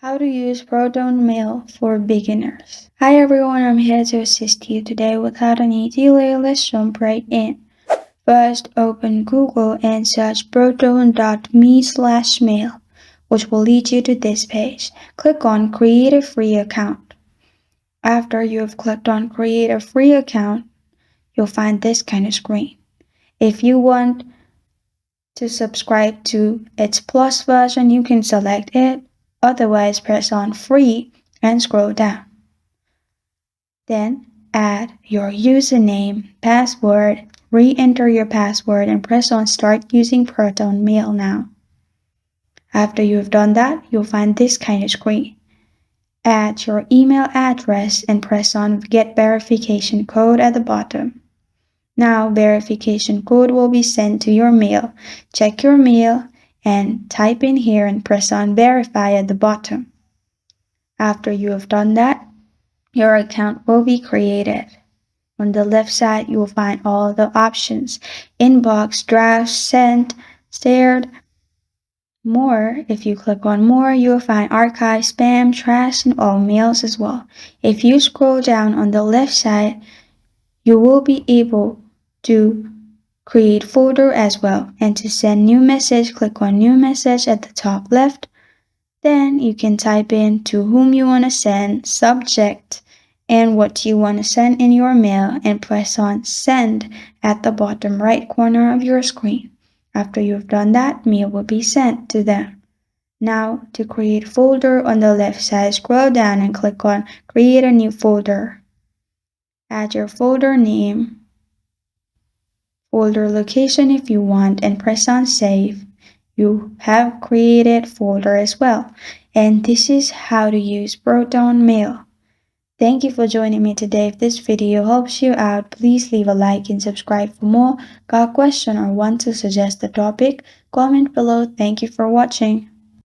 How to use Protonmail for beginners. Hi everyone, I'm here to assist you today. Without any delay, let's jump right in. First, open Google and search proton.me/mail, which will lead you to this page. Click on Create a Free Account. After you have clicked on Create a Free Account, you'll find this kind of screen. If you want to subscribe to its Plus version, you can select it. Otherwise, press on Free and scroll down. Then add your username, password, re-enter your password, and press on Start using Protonmail now. After you've done that, you'll find this kind of screen. Add your email address and press on Get Verification Code at the bottom. Now, verification code will be sent to your mail. Check your mail and type in here and press on Verify at the bottom. After you have done that, your account will be created. On the left side, you will find all the options: inbox, draft, sent, shared, more. If you click on more, you will find archive, spam, trash, and all mails as well. If you scroll down on the left side, you will be able to create folder as well. And to send new message, click on new message at the top left. Then you can type in to whom you want to send, subject, and what you want to send in your mail, and press on send at the bottom right corner of your screen. After you've done that, mail will be sent to them. Now, to create folder, on the left side, scroll down and click on create a new folder. Add your folder name, folder location if you want, and press on save. You have created folder as well. And this is how to use Protonmail. Thank you for joining me today. If this video helps you out, please leave a like and subscribe for more. Got a question or want to suggest a topic? Comment below. Thank you for watching.